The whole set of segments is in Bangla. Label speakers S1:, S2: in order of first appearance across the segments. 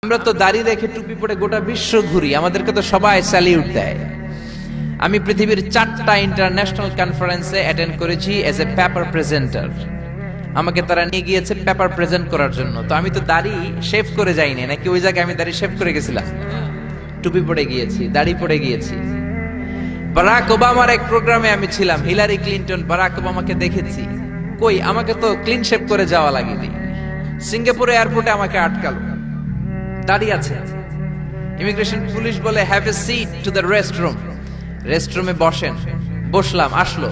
S1: আমরা তো দাড়ি রেখে টুপি পরে গোটা বিশ্ব ঘুরি, আমাদেরকে তো সবাই স্যালিউট দেয়। আমি পৃথিবীর 4টা ইন্টারন্যাশনাল কনফারেন্সে অ্যাটেন্ড করেছি এজ এ পেপার প্রেজেন্টার। আমাকে তারা নিয়ে গিয়েছে পেপার প্রেজেন্ট করার জন্য। তো আমি তো দাড়ি শেভ করে যাইনি, নাকি ওই জায়গায় আমি দাড়ি শেভ করে গেছিলাম? টুপি পরে গিয়েছি, দাড়ি পরে গিয়েছি। বারাক ওবামার এক প্রোগ্রামে আমি ছিলাম, হিলারি ক্লিনটন বারাক ওবামাকে দেখেছি। কই, আমাকে তো ক্লিন শেভ করে যাওয়া লাগেনি। সিঙ্গাপুরে এয়ারপোর্টে আমাকে আটকালো, দাড়ি আছে। ইমিগ্রেশন পুলিশ বলে have a seat to the restroom, রেস্টরুমে বসেন। বসলাম, আসলো,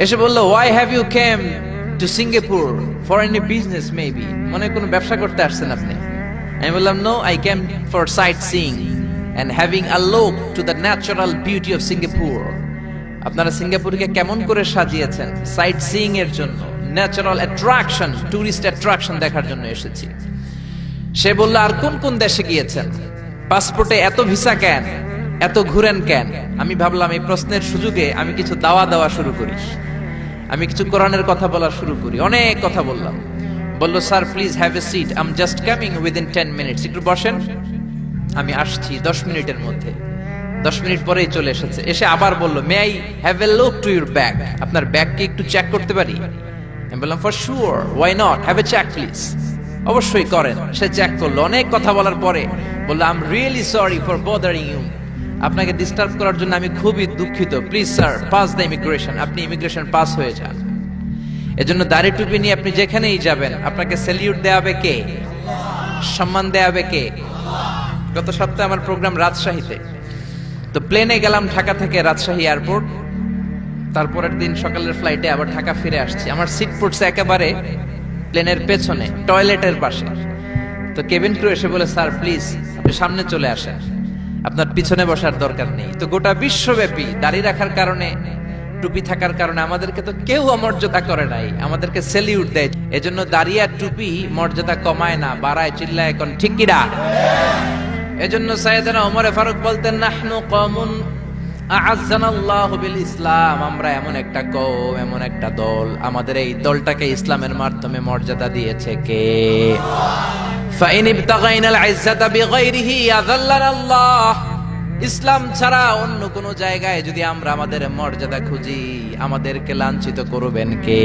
S1: এসে বললো why have you came to Singapore for any business maybe, মনে কোনো ব্যবসা করতে আসছেন আপনি? আমি বললাম no, I came for sightseeing and having a look to the natural beauty of Singapore. আপনারা সিঙ্গাপুরকে কেমন করে সাজিয়েছেন, সাইট সিইং এর জন্য, ন্যাচারাল অ্যাট্রাকশন, টুরিস্ট অ্যাট্রাকশন দেখার জন্য এসেছি। সে বলল আর কোন কোন দেশে গিয়েছেন, পাসপোর্টে এত ভিসা কেন, এত ঘুরেন কেন? আমি ভাবলাম এই প্রশ্নের সুযোগে আমি কিছু দাওয়া দেওয়া শুরু করি, আমি কিছু কোরআনের কথা বলা শুরু করি। অনেক কথা বললাম। বলল sir please have a seat, I am just coming within 10 minutes, একটু বসেন, আমি আসছি 10 মিনিটের মধ্যে। 10 মিনিট পরেই চলে এসেছে। এসে আবার বলল may I have a look to your bag, আপনার ব্যাগ কি একটু চেক করতে পারি? আমি বললাম for sure, why not, have a check please. অবশ্যই করেন। সে চেক করলো। অনেক কথা বলার পরে বলল I am really sorry for bothering you, আপনাকে ডিস্টার্ব করার জন্য আমি খুবই দুঃখিত, please sir pass the immigration, আপনি ইমিগ্রেশন পাস হয়ে যান। এজন্য দাড়ি টুপি নিয়ে আপনি যেখানেই যাবেন আপনাকে স্যালিউট দেওয়াবে কে? সম্মান দেওয়াবে কে? গত সপ্তাহে আমার প্রোগ্রাম রাজশাহীতে, তো প্লেনে গেলাম ঢাকা থেকে রাজশাহী এয়ারপোর্ট। তারপরের দিন সকালের ফ্লাইটে আবার ঢাকা ফিরে আসছি। আমার সিট পড়ছে একেবারে প্লেনের পেছনে, টয়লেটের পাশে। তো কেবিন ক্রু এসে বলে স্যার প্লিজ আপনি সামনে চলে আসেন, আপনার পিছনে বসার দরকার নেই। তো গোটা বিশ্বব্যাপী দাড়ি রাখার কারণে, টুপি থাকার কারণে আমাদেরকে তো কেউ অমর্যাদা করে নাই, আমাদেরকে স্যালিউট দেয়। এজন্য দাড়ি আর টুপি মর্যাদা কমায় না, বাড়ায়, চিল্লায়। এখন ঠিক কিনা? এজন্য সাইয়েদনা ওমর ফারুক বলতেন নাহনু কওমুন আ'আজ্জানাল্লাহু বিল ইসলাম, আমরা এমন একটা কওম, এমন একটা দল, আমাদের এই দলটাকে ইসলামের মাধ্যমে মর্যাদা দিয়েছে কে? ফাইন ইবতাগাইনাল ইজ্জাতা বিগাইরিহি আযাল্লানাল্লাহ, ইসলাম ছাড়া অন্য কোন জায়গায় যদি আমরা আমাদের মর্যাদা খুঁজি, আমাদেরকে লাঞ্ছিত করবেন কে?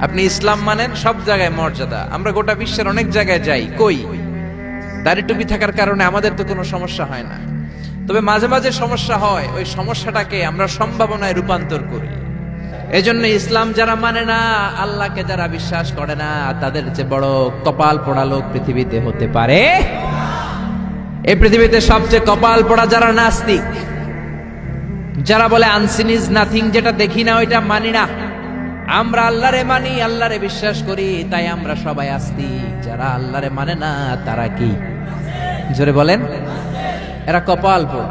S1: আপনি ইসলাম মানেন, সব জায়গায় মর্যাদা। আমরা গোটা বিশ্বের অনেক জায়গায় যাই, কই দাড়ি টুপি থাকার কারণে আমাদের তো কোনো সমস্যা হয় না। তবে মাঝে মাঝে সমস্যা হয়, ওই সমস্যাটাকে আমরা সম্ভাবনায় রূপান্তর করি। এজন্য ইসলাম যারা মানে না, আল্লাহকে যারা বিশ্বাস করে না, তাদের যে বড় কপাল পোড়া লোক পৃথিবীতে হতে পারে। এই পৃথিবীতে সবচেয়ে কপাল পোড়া যারা নাস্তিক, যারা বলে আনসিন ইজ নাথিং, যেটা দেখি না ওইটা মানি না। আমরা আল্লাহরে মানি, আল্লাহরে বিশ্বাস করি, তাই আমরা সবাই আস্তিক। যারা আল্লাহরে মানে না তারা কি? জোরে বলেন, এরা কপাল পোড়া।